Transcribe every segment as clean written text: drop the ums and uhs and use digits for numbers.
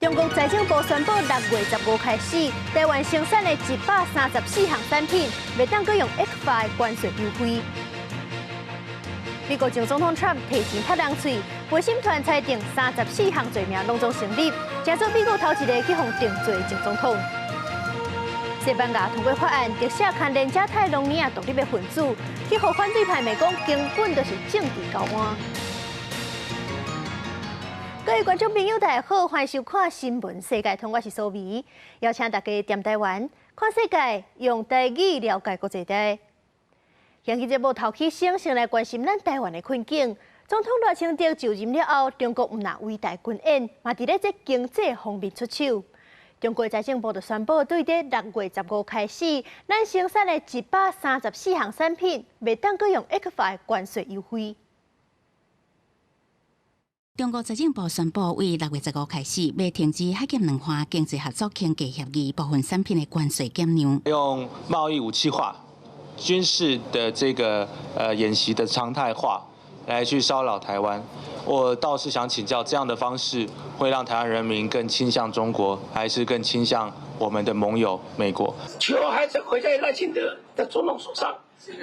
中国财政部宣布，6月15开始，台湾生产的134项产品袂当搁用 ECFA 的关税优惠。美国前总统 Trump 提前踢人喙，陪审团裁定34项罪名拢总成立，成做美国头一个去互定罪的前总统。西班牙通过法案，特赦牵连加泰隆尼亚独立的分子，去互反对派美讲根本就是政治交换。各位观众朋友，大家好，欢迎收看《新闻世界通》，我是苏眉，邀请大家踮台湾看世界，用台语了解国际大。今日节目头起先来关心咱台湾的困境。总统赖清德就任了后，中国毋但伟大军演，嘛伫咧这经济方面出手。中国财政部就宣布，对伫6月15开始，咱生产的134项产品，袂当搁用 ECFA 的关税优惠。中国财政部宣布，为6月15开始，要停止海检两岸经济合作经济协议部分产品的关税减量。用贸易武器化、军事的这个演习的常态化来去骚扰台湾，我倒是想请教，这样的方式会让台湾人民更倾向中国，还是更倾向我们的盟友美国？球还是回在赖清德的总统手上，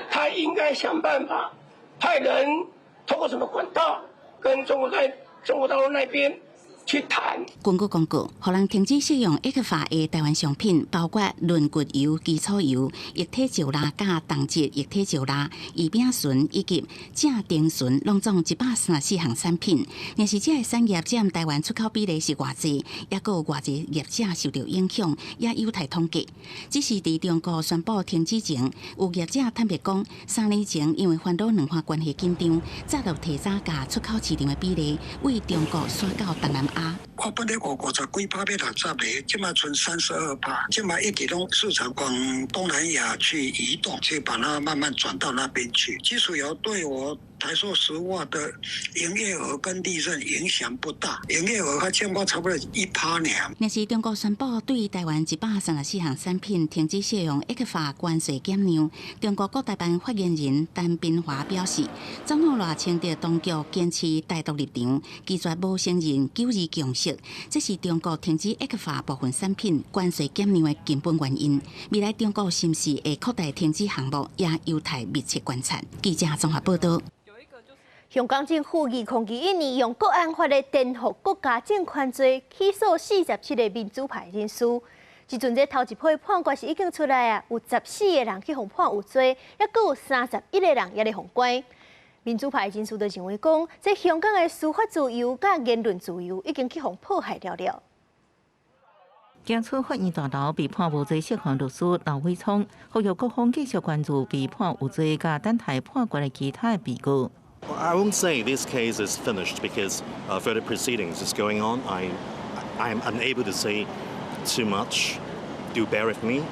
他应该想办法派人通过什么管道跟中国大陆那边去谈。根据公告，互人停止使用 ECFA 的台湾商品，包括论骨油、基础油、液体石蜡、甲动质液体石蜡、乙丙醇以及正丁醇，拢总134项产品。若是这个产业占台湾出口比例是偌济，也有偌济业者受到影响，也有待统计。只是伫中国宣布停止前，有业者坦白讲，3年前因为烦恼两岸关系紧张，早就提早甲出口市场的比例为中国刷到东南亚。我本来50几%要60个，现在存32%，现在一直拢市场往东南亚去移动，去把它慢慢转到那边去。基础油对我台塑石化的营业额跟利润影响不大，营业额还占我差不多1%呢。若是中国宣布对台湾134项产品停止使用 ECFA 关税减量，中国国台办发言人陈斌华表示，总统赖清德当局坚持台独立场，拒绝无承认九二共识，这是中国停止 ECFA 部分产品关税减量的根本原因。未来中国是毋是会扩大停止项目，也有待密切观察。记者综合报道。香港政府2021年用国安法的颠覆国家政权罪起诉47个民主派人士。即阵这头一批判决是已经出来啊，有14个人去互判有罪，也佫有31个人也咧互关。民主派人士就认为讲，这香港的司法自由甲言论自由已经去互迫害了。检出法院大楼被判无罪释放律师刘伟聪，呼吁各方继续关注被判有罪甲等待判决的其他被告。I won't say this case is finished because further proceedings is going on. I am unable to say too much. Do bear with me.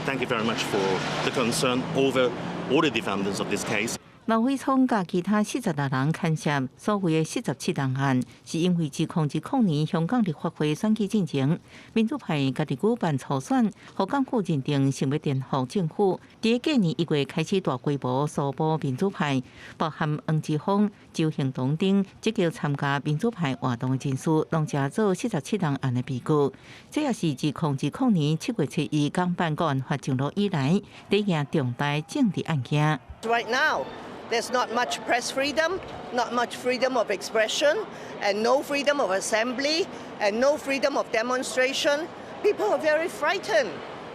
Thank you very much for the concern over all the defendants of this case. 刘伟聪甲其他46人牵涉所谓的17人案，是因为自2010年香港立法会选举进程，民主派家己举办初选，互港府认定想要颠覆政府。伫隔年1月开始大规模搜捕民主派，包含黄之锋、周行东等积极参加民主派活动的人士，拢加做17人案的被告。这也是自2010年7月7日港版国安法上路以来第一件重大政治案件。Right now. There's not much press freedom, not much freedom of expression, and no freedom of assembly, and no freedom of demonstration. People are very frightened.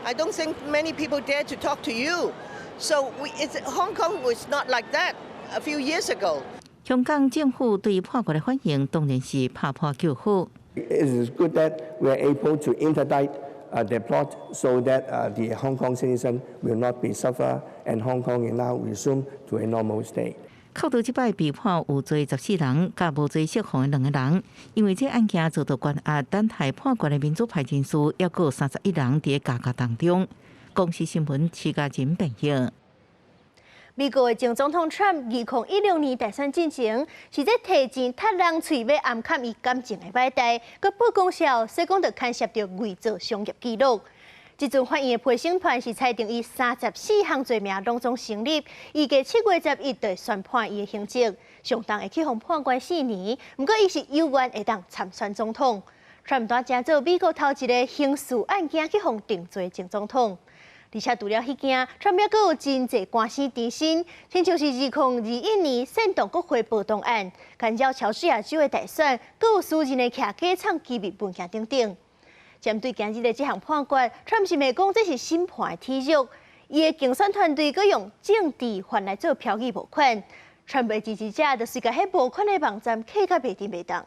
I don't think many people dare to talk to you. So Hong Kong was not like that a few years ago. 香港政府对判决的反应当然是拍破叫好。It is good that we are able to interdict the plot so that the Hong Kong citizen will not be suffer and Hong Kong will now resume to a normal state. 扣除即摆被判有罪14人，甲无罪释放的2个人，因为这案件遭到关押等待判决的民主派人士，也有31人伫监狱当中。公视新闻徐家珍报道。美国的前总统 Trump 2016年大选进程，是在提前踢人喙要暗砍伊感情的歹代，佮曝光后，所讲就牵涉到伪造商业记录。即阵法院的陪审团是裁定伊34项罪名拢总成立，预计7月11日宣判伊的刑责，上当会去互判关4年。不过伊是有愿会当参选总统。川普正做美国头一个刑事案件去互定罪前总统。而且除了迄件，川普还有真侪官司缠身，亲像是2021年煽动国会暴动案、干扰乔治亚州的大选，还有私人的徛假厂机密文件等等。针对今日的这项判决，川普是咪讲这是审判的体育？伊的竞选团队佮用政治换来做票据募款，川普的支持者就是甲迄募款的网站起甲袂定袂当。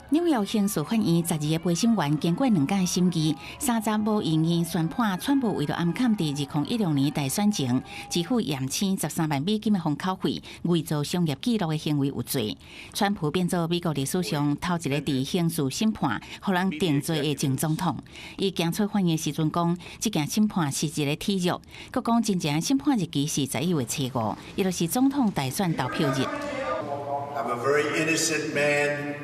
纽约刑事法院12个陪审员经过2届审议，30无异议宣判，川普为了暗砍伫2016年大选前支付验签13万美金的封口费、伪造商业记录的行为有罪。川普变做美国历史上头一个伫刑事审判互人定罪的前总统。伊行出法院时阵讲，这件审判是一个体育，佮讲真正审判日期是11月7号，也就是总统大选投票日。I'm a very innocent man.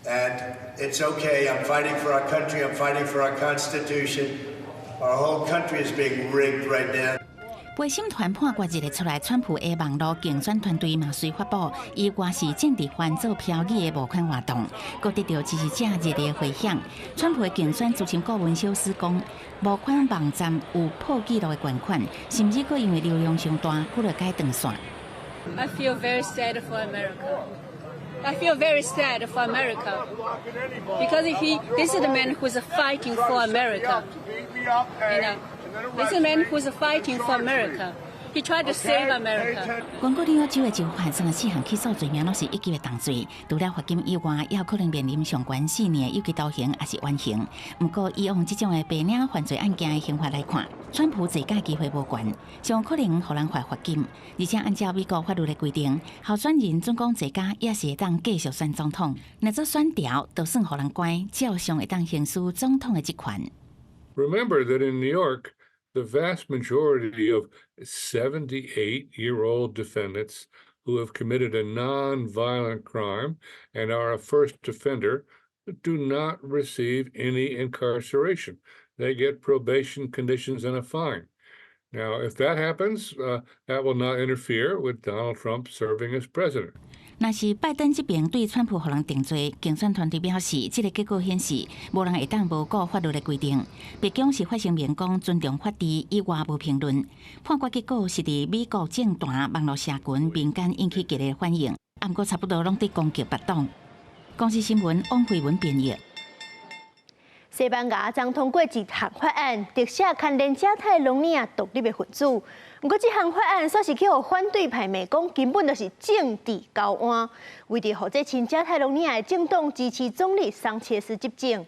And it's okay. I'm fighting for our country. I'm fighting for our Constitution. Our whole country is being rigged right now. 陪审团判决日的出来，川普的网络竞选团队嘛随发布，以我是政治犯做票据的募款活动，佮得到支持者热烈回响。川普的竞选咨询顾问小斯讲，募款网站有破纪录的捐款，甚至佮因为流量上大，佮了改断线。I feel very sad for America. I feel very sad for America because this is the man who's fighting for America. You know, this is the man who's fighting for America. He tried to save America. 全国纽约州的州犯总共4项起诉罪名，拢是一级的重罪。除了罚金以外，也有可能面临上悬4年有期徒刑，还是缓刑。不过，以往这种的白领犯罪案件的刑罚来看，川普坐假机会无悬，上可能互人罚金。而且按照美国法律的规定，候选人总共坐假也是会当继续选总统。若做选调，就算互人关，照常会当行使总统的职权。Remember that in New York, the vast majority of 78-year-old defendants who have committed a non-violent crime and are a first offender do not receive any incarceration. They get probation conditions and a fine. Now, if that happens, that will not interfere with Donald Trump serving as president. 若是拜登这边对川普互人定罪，竞选团队表示，这个结果显示无人会当无顾法律的规定。白宫是发声明讲尊重法治，以外无评论。判决结果是伫美国政坛、网络社群、民间引起激烈反应，不过差不多拢伫攻击别党。公司新闻汪慧文编译。西班牙将通过一项法案，特赦牵连加泰隆尼亚独立的分子。不过，这项法案煞是去互反对派骂讲，根本就是政治交换，为着让这亲加泰隆尼亚的政党支持总理桑切斯执政。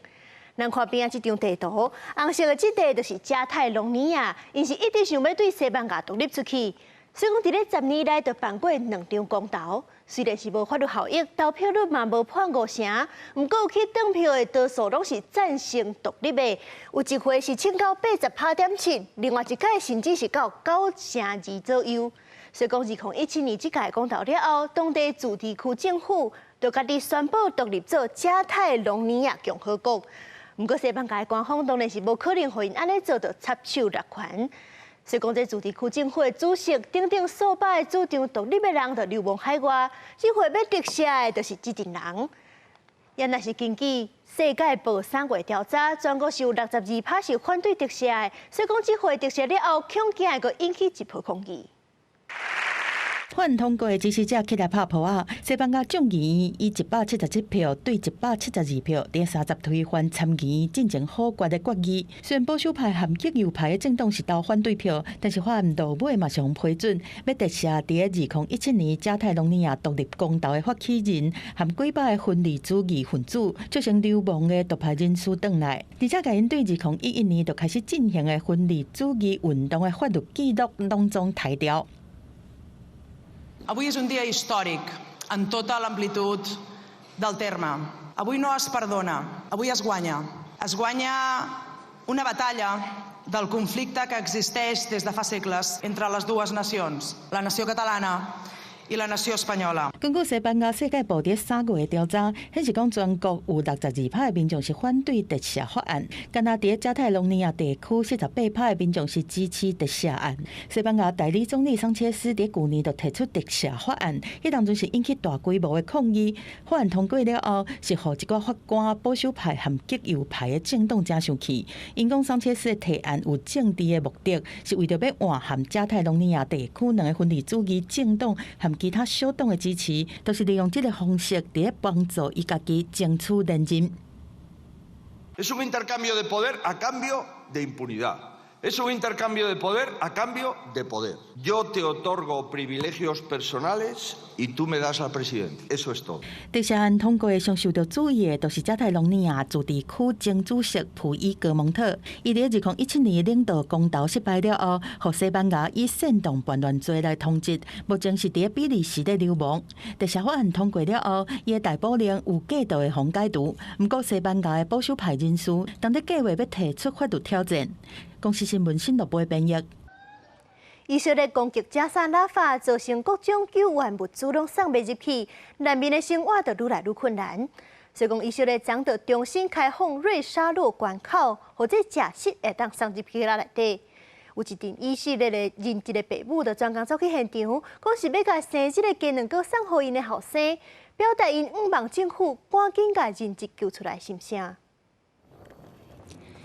咱看边啊，这张地图，红色的这块就是加泰隆尼亚，因是一直想要对西班牙独立出去。所以讲，伫咧10年来就办过2场公投，虽然是无法律效益，投票率嘛无破5成，不过去登票的多数拢是赞成独立的，有一回是冲到88.7%，另外一届甚至是到9成2左右。所以讲，2017年这届公投了后，当地自治区政府就家己宣布独立做加泰隆尼亚共和国。不过西班牙的官方当然是无可能互因安尼做，就插手落权。所以讲，这自治区政府的主席等等数百个主张独立的人，就流亡海外。这回要特赦的，就是这群人。也若是根据世界报3月调查，全国是有62%是反对特赦的。所以讲，这回特赦了后，恐惊会引起一波抗议。法案通过的支持者起来拍扑啊！西班牙众议院以177票对172票，第30推翻参议院进行否决的决议。虽然保守派和极右派的政党是投反对票，但是法案到尾马上批准，要特赦伫2017年加泰隆尼亚独立公投的发起人和几百个分离主义分子，造成流亡的独派人士转来，而且甲因对2011年就开始进行的分离主义运动的法律记录拢总抬掉。Avui és un dia històric en tota l'amplitud del terme. Avui no es perdona, avui es guanya. Es guanya una batalla del conflicte que existeix des de fa segles entre les dues nacions, la nació catalana y la nación española. 根据西班牙世界部伫3月的调查，显示讲全国有62%的民众是反对特赦法案，敢若伫加泰隆尼亚地区48%的民众是支持特赦案。西班牙代理总理桑切斯伫去年就提出特赦法案，迄当阵是引起大规模的抗议。法案通过了后，是互一寡法官、保守派和极右派的政党真生气。因讲桑切斯的提案有政治的目的，是为着要换含加泰隆尼亚地区两个分离主义政党和其他小党的支持，都是利用这个方式伫咧帮助伊家己争取连任。Es un intercambio de poder a cambio de impunidad. Es un intercambio de poder a cambio de poder. Yo te otorgo privilegios personales y tú me das al presidente. Eso es todo. 特赦案通过上受到注意的，就是加泰隆尼亚自治区前主席普伊格蒙特。伊伫2017年领导公投失败了后，互西班牙以煽动叛乱罪来通缉，目前是伫比利时的流亡。特赦法案通过了后，伊的逮捕令有过度的封解除。不过西班牙的保守派人士当在计划要提出法律挑战。公司新闻新闻部编译。以色列攻击加沙拉法，造成各种救援物资拢送袂入去，难民的生活就愈来愈困难。所以讲，以色列将要重新开放瑞沙洛关口，或者假释会当送入去内底。有一阵以色列的人质的父母就专工走去现场，讲是要甲生这个鸡卵糕送互因的后生，表达因望政府赶紧甲人质救出来心声。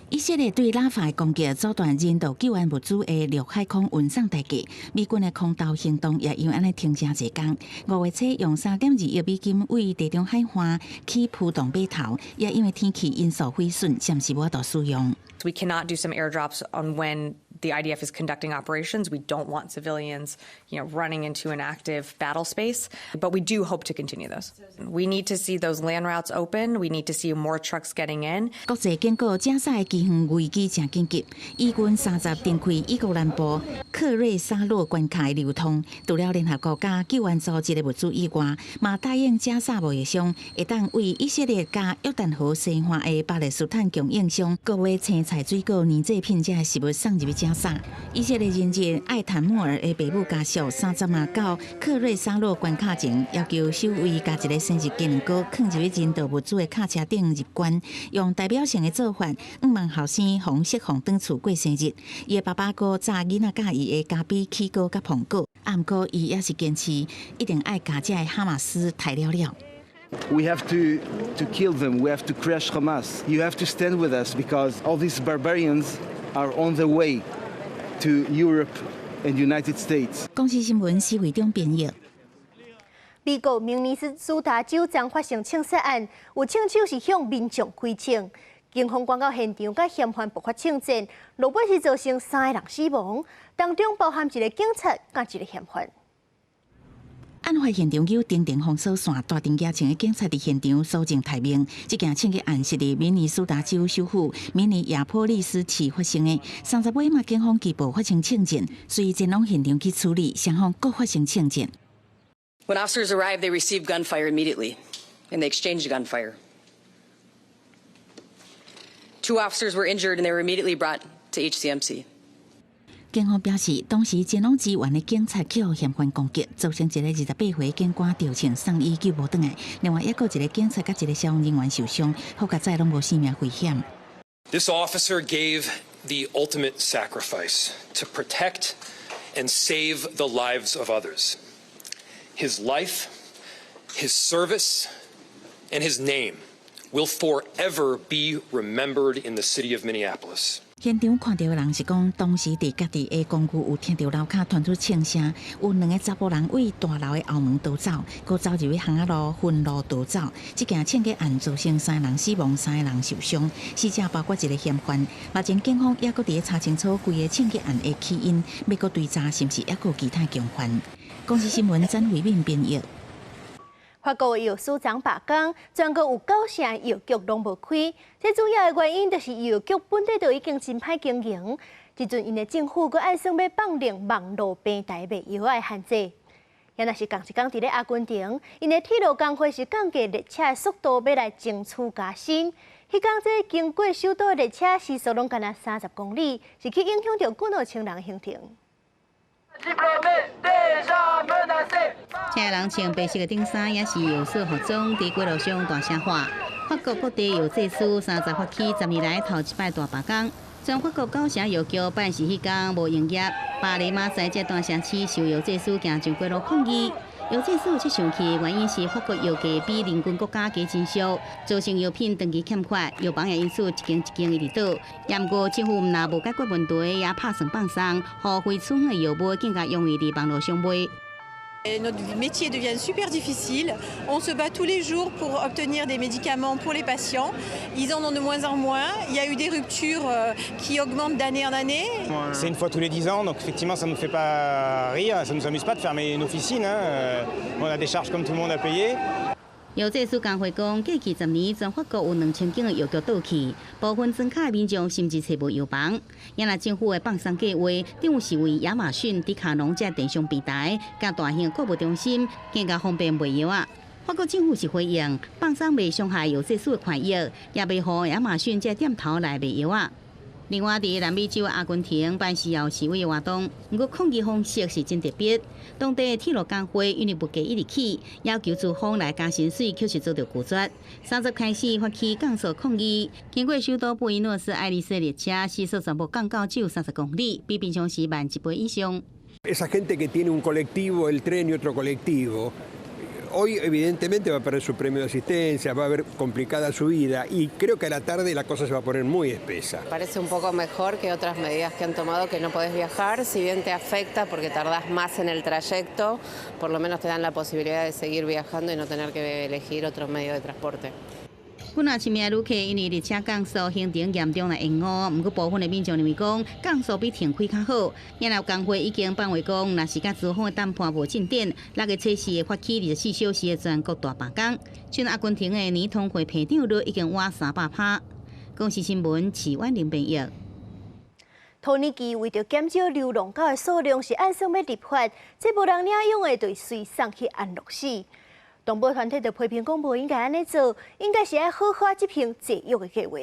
以色列对拉法的攻击阻断人道救援物资的陆海空运送代价，美军的空投行动也因安尼停真侪天。5月初用3.2亿美金为地中海岸起铺动码头，也因为天气因素毁损，暂时无法度使用。We cannot do some airdrops on when the IDF is conducting operations. We don't want civilians, running into an active battle space, but we do hope to continue those. We need to see those land routes open. We need to see more trucks getting in. 国际警告，加沙的饥荒危机正紧急，以军30展开伊国南部克瑞沙洛关卡的流通。除了联合国家救援组织的物资以外，嘛答应加沙贸易商会当为以色列加约旦河西岸的巴勒斯坦供应商，各位青菜、水果、年制品这食物送入去加沙。以色列人质艾坦莫尔的父母家属30晚到克瑞沙洛关卡前，要求守卫加一个生日鸡卵糕放入去人道物资的卡车顶入关，用代表性的做法，希望后生红释放转厝过生日。伊的爸爸哥早囡仔教伊的加比起糕甲苹果，不过伊也是坚持一定爱加这个哈马斯抬了了。We have to kill them. We have to crush Hamas. You have to stand with us because all these barbarians are on the way to Europe and United States. 公司新闻是会中编译。美国明尼苏达州将发生枪杀案，有枪手是向民众开枪，警方赶到现场，甲嫌犯爆发枪战，落尾是造成3个人死亡，当中包含一个警察甲一个嫌犯。案发现场有定点封锁线，大阵野枪的警察伫现场所证台面。这件枪击案是伫明尼苏达州首府明尼亚波利斯市发生的。30尾嘛，警方拘捕发生枪战，随前往现场去处理，双方各发生枪战。When officers arrived, they received gunfire immediately, and they exchanged gunfire. 2 officers were injured, and they were immediately brought to HCMC. 警方表示，当时前往支援的警察去互嫌犯攻击，造成一个28岁警官吊枪送医救无转来。另外，还有一个警察甲一个消防人员受伤，好甲在拢无生命危险。This officer gave the ultimate sacrifice to protect and save the lives of others. His life, his service, and his name will forever be remembered in the city of Minneapolis. 现场看到的人是讲，当时伫家己的公寓有听到楼骹传出枪声，有2个查甫人为大楼的后门逃走，佮走入去巷仔路分路逃走。这件枪击案造成3个人死亡，3个人受伤，死者包括一个嫌犯。目前警方也佮伫查清楚规个枪击案的起因，要佮追查是毋是也有其他共犯。公司新闻詹慧敏编译。法国的药署长罢工，全国有9成药局拢无开，这主要的原因就是药局本地就已经真歹经营，即阵因的政府阁按算要放令网络平台卖药的限制。也若是同一天伫咧阿根廷，因的铁路工会是降低列车的速度，要来争取加薪。迄天这经过首都的列车时速拢干那30公里，是去影响到几多千人的行程。车人穿白色的顶衫，也是有色服装，伫街路上大声喊。法国各地药剂师30发起10年来头一摆大罢工，全法国9城药局办事迄天无营业。巴黎、马赛这段城市受药剂师行上街路抗议。药剂师有这生气，原因是法国药价比邻近国家加真俗，造成药品长期欠缺，药房也因此一间一间一直倒。也毋过政府毋但无解决问题，也拍算放松，互非处方的药物更加容易伫网络上卖。Notre métier devient super difficile. On se bat tous les jours pour obtenir des médicaments pour les patients. Ils en ont de moins en moins. Il y a eu des ruptures qui augmentent d'année en année. C'est une fois tous les 10 ans, donc effectivement ça ne nous fait pas rire, ça ne nous amuse pas de fermer une officine. On a des charges comme tout le monde à payer. 药剂师工会讲，过去10年，全法国有2000间的药局倒去，部分庄卡的民众甚至找无药房。原来政府的放松计划，主是为亚马逊、迪卡侬这电商平台、甲大型购物中心更加方便卖药啊。法国政府是回应，放松未伤害药剂师的权益，也未予亚马逊这店头来卖药啊。另外，伫南美洲阿根廷办西药示威活动，不过抗议方式是真特别。当地的铁路工会因为物价一直起，要求资方来加薪水，却是遭到拒绝。30开始发起降速抗议，经过首都布宜诺斯艾利斯列车，时速全部降到只有30公里，比平常时慢1倍以上。Esa gente que tiene un colectivo, el tren y otro colectivo. Hoy evidentemente va a perder su premio de asistencia, va a ver complicada su vida y creo que a la tarde la cosa se va a poner muy espesa. Parece un poco mejor que otras medidas que han tomado que no podés viajar, si bien te afecta porque tardás más en el trayecto, por lo menos te dan la posibilidad de seguir viajando y no tener que elegir otro medio de transporte. 本来市民旅客因为列车降速行程严重来延误，不过部分的民众认为讲降速比停开较好。原来工会已经放话讲，若是甲资方的谈判无进展，6月初4会发起24小时的全国大罢工。像阿根廷的年通会批长率已经挖300趴。公视新闻齐婉玲编译。土耳其为着减少流浪狗的数量，是按上要立法，这无人领养的对随送去安乐死。动保团体就批评讲，无应该安尼做，应该是爱好好执行节育的计划。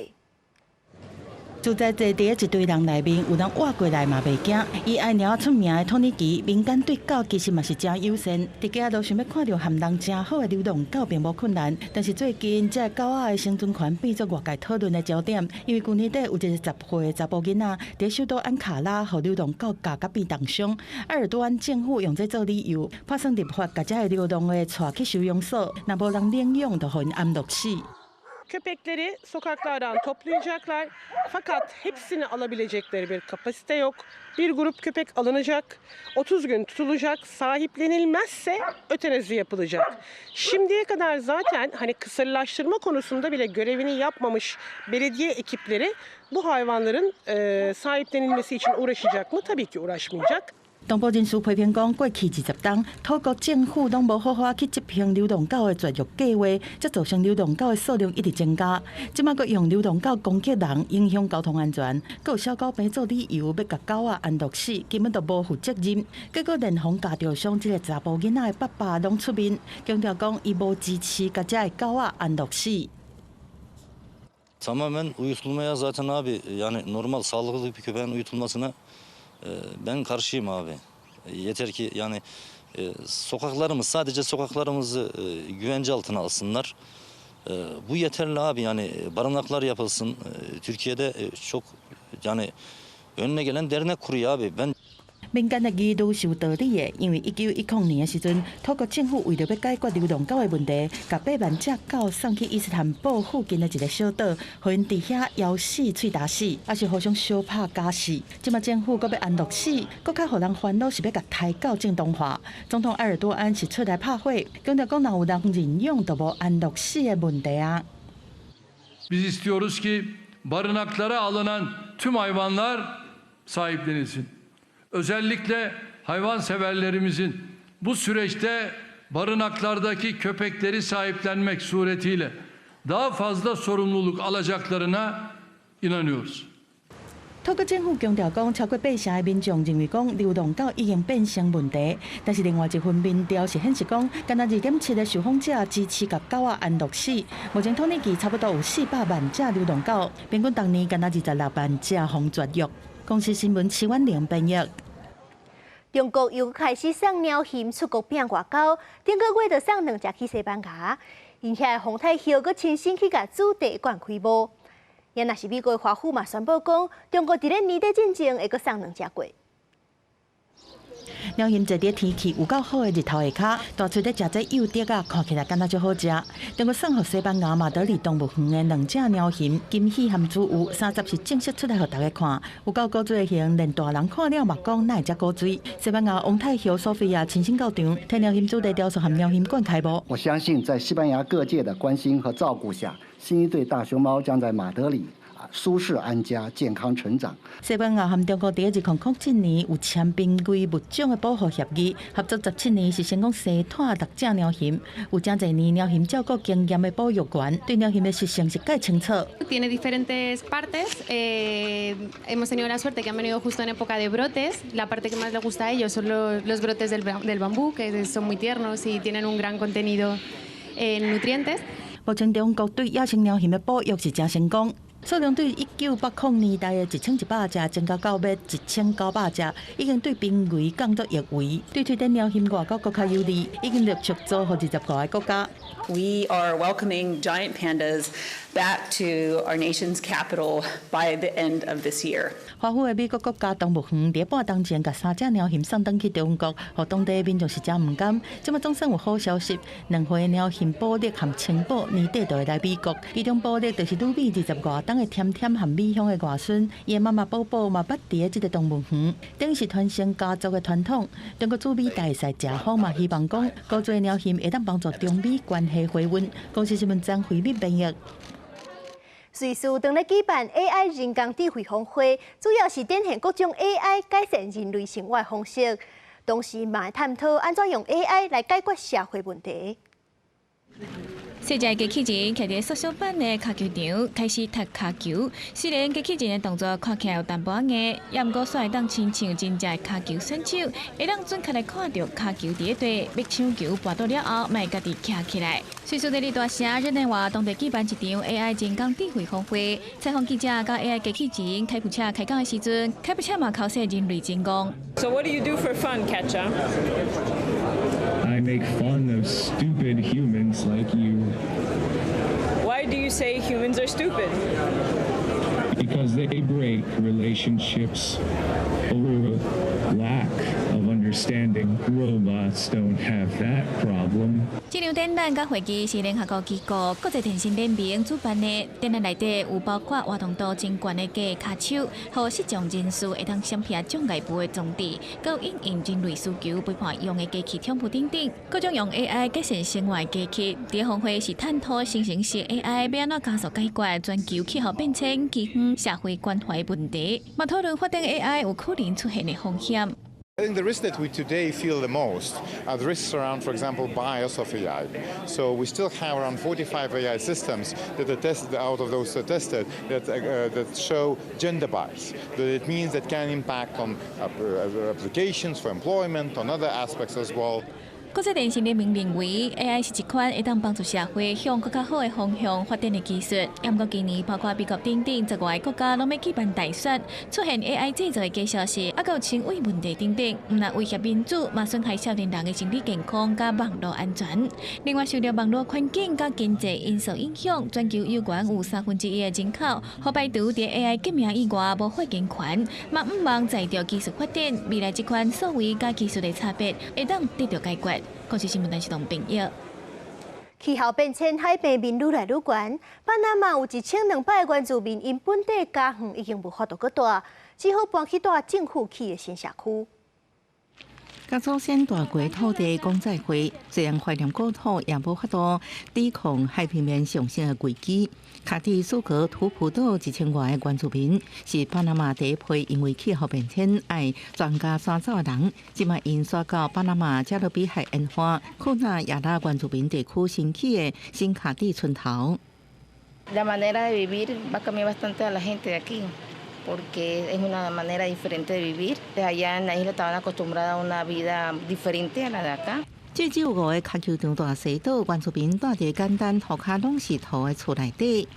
住在坐伫一堆人内面，有人活过来嘛袂惊。以爱鸟出名的土耳其，民间对狗其实嘛是真友善。大家都想要看到含人真好的流浪狗，并无困难。但是最近，这狗仔的生存权变作外界讨论的焦点，因为去年底有一个10岁的查甫囡仔，伫首都安卡拉，互流浪狗咬甲变重伤。埃尔多安政府用这做理由，拍算立法，把这流浪的带去收容所，若无人领养，就互因安乐死。Köpekleri sokaklardan toplayacaklar fakat hepsini alabilecekleri bir kapasite yok. Bir grup köpek alınacak, 30 gün tutulacak, sahiplenilmezse ötenazi yapılacak. Şimdiye kadar zaten hani kısırlaştırma konusunda bile görevini yapmamış belediye ekipleri bu hayvanların sahiplenilmesi için uğraşacak mı? Tabii ki uğraşmayacak. 动保人士批评讲，过去20冬，土国政府拢无好好去执行流浪狗的绝育计划，则造成流浪狗的数量一直增加。即马阁用流浪狗攻击人，影响交通安全，阁有小狗病做理由要甲狗仔安乐死，根本就无负责任。结果连同家着伤这个查甫囡仔的爸爸拢出面，强调讲伊无支持甲这个狗仔安乐死。Tamamen uyutulmaya zaten abi yani normal sağlıklı bir köpeğin uyutulmasına ben karşıyım abi. Yeter ki yani sokaklarımız sadece sokaklarımızı güvence altına alsınlar. Bu yeterli abi yani barınaklar yapılsın. Türkiye'de çok yani önüne gelen dernek kuruyor abi. Ben 民间的议论是有道理的，因为1910年的时阵，土国政府为了要解决流浪狗的问题，把8万只狗送去伊斯坦堡附近的一个小岛，互因伫遐咬死、喙打死，也是互相相拍假死。即马政府阁要安乐死，阁较互人烦恼是要甲抬狗正当化。总统埃尔多安是出来拍火，强调讲若有人认养，就无安乐死的问题啊。Biz istiyoruz ki barınaklara alınan tüm hayvanlar sahiplenilsin. Özellikle hayvanseverlerimizin bu süreçte barınaklardaki köpekleri sahiplenmek suretiyle daha fazla sorumluluk alacaklarına inanıyoruz. 土国政府强调讲，超过8成的民众认为讲流浪狗已经变成问题，但是另外一份民调是显示讲，敢若2.7%的受访者支持甲狗仔安乐死。目前土耳其差不多有400万只流浪狗，平均当年敢若26万只互绝育。公视新闻齐婉玲编译。中国又开始送鸟禽出国拼外交，顶个月就送2只去西班牙，而且洪太后阁亲身去甲主地馆开幕。也若是美国华府嘛宣布讲，中国伫咧年底之前会阁送2只过。鸟禽坐伫天气有够好的日头下骹，大喙咧食这幼碟啊，看起来敢若足好食。中国送予西班牙马德里动物园的2只鸟禽，惊喜含主有30是正式出来，互大家看。有够古锥的形，连大人看了嘛讲，哪会遮古锥？西班牙王太后索菲亚亲身到场，替鸟禽主题雕塑和鸟禽馆开幕。我相信，在西班牙各界的关心和照顾下，新一对大熊猫将在马德里舒适安家、健康成长。西班牙和中国第2007年有签濒危物种的保护协议，合作17年是成功生产6只鸟禽。有真侪年鸟禽照顾经验的保育员，对鸟禽的习性是介清楚。Tiene diferentes partes. Hemos tenido la suerte que han venido justo en época de brotes. La parte que más les gusta a ellos son los brotes del bambú, que son muy tiernos y tienen un gran contenido en nutrientes. 目前中国对野生鸟禽的保育是真成功。数量对1980年代的1100只增加到约1900只，已经对濒危降到易危，对推展鸟禽外交国较有利，已经陆续做好20多个国家。We are welcoming giant pandas back to our nation's capital by the end of this year. 华府的美国国家动物园伫半当前，甲3只鸟禽送转去中国，互当地民众是真唔甘。即马总算有好消息，2回鸟禽保利和青宝年底就会来美国，其中保利就是女美20外档的甜甜和美香的外孙，伊的妈妈宝宝嘛捌伫即个动物园，等于是传承家族的传统。中国驻美大使谢峰嘛希望讲，高做鸟禽会当帮助中美关系回温。公司新闻将回密编译。瑞士正咧举办 AI 人工智慧峰会，主要是展现各种 AI 改善人类生活的方式，同时嘛探讨安怎用 AI 来解决社会问题。世界机器人徛伫缩小版的脚球场，开始踢脚球。虽然机器人的动作看起来有淡薄硬，也毋过煞会当亲像真正的脚球选手，会当准确来看到脚球伫咧地，要抢球拔倒了后，莫家己徛起来。瑞士第2大城日内瓦当地举办一场 AI 人工智慧峰会，采访记者甲 AI 机器人开普车开讲的时阵，开普车嘛考试人类真功。So what do you do for fun, Ketcha? I make fun of stupid humans like you. Why do you say humans are stupid? Because they break relationships over lack of understanding. Robots don't have that problem. 这场展览甲会议是联合国机构国际电信联盟主办的，展览内底有包括活动度真悬的假脚手，和视障人士会当闪避障碍物的装置，佮应用人类需求陪伴用的机器冲铺等等，各种用 AI 改善生活的机器。第峰会是探讨生成式 AI 要安怎加速解决全球气候变迁、饥荒、社会关怀问题，嘛讨论发展 AI 有可能出现的风险。I think the risks that we today feel the most are the risks around, for example, bias of AI. So we still have around 45 AI systems that are tested, out of those tested, that show gender bias. That it means that can impact on applications for employment, on other aspects as well. 国际电信联盟认为 ，AI 是一款会当帮助社会向更较好的方向发展的技术。不过今年包括美国等等10外国家拢要举办大选，出现 AI 制造的假消息，还有亲卫问题等等，唔但威胁民主，嘛损害少年人的心理健康甲网络安全。另外，受到网络环境甲经济因素影响，全球有关有1/3的人口，和排除伫 AI 革命以外无发言权，嘛唔望在着技术发展，未来这款所谓甲技术的差别会当得到解决。国际新闻台是同朋友。气候变迁，海平面愈来愈悬。巴拿马有1200个原住民因本地家园已经无法度搁住，只好搬去住政府起的新社区。甲祖先大过土地讲再会，虽然怀念故土，也无法度抵抗海平面上升的危机。卡蒂苏格图普岛1000外的原住民，是巴拿马第一批因为气候变迁爱全家搬走的人。即卖因刷到巴拿马加勒比海沿岸库纳亚拉原住民地区兴起的新卡蒂村头。La manera de vivir va a cambiar bastante a la gente de aquí, porque es una manera diferente de vivir. Allá en la isla estaban acostumbradas a una vida diferente a la de acá. 这15个脚球场大西岛原住民住伫简单土卡拢是土的厝内底。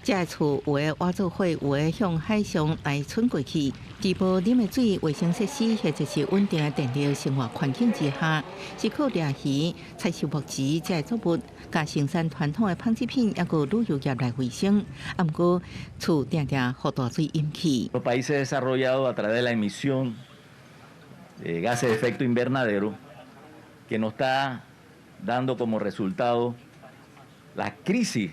这厝有的挖做火，有的向海上来伸过去，既无啉的水、卫生设施，或者是稳定的电力生活环境之下，是靠掠鱼、采收木质这作物，加生产传统的纺织品，也有旅游业来维生。啊，不过厝定定互大水淹去。Los países desarrollados a través de la emisión de gases de efecto invernadero, que nos está dando como resultado la crisis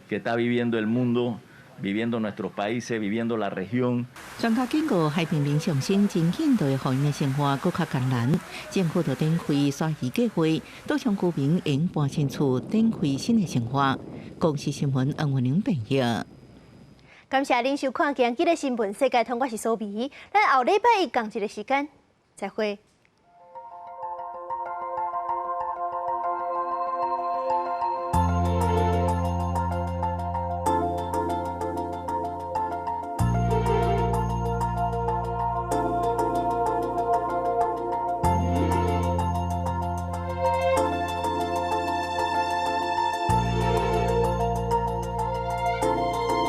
que está viviendo el mundo, viviendo nuestros países, viviendo la región。专家警告，海平面上升真紧，就会互因的生活更较艰难。政府就展开刷鱼计划，岛上居民应搬进厝，展开新的生活。公视新闻黄文玲编译。感谢您收看今日的新闻世界通，我是苏眉，咱后礼拜一同一个时间再会。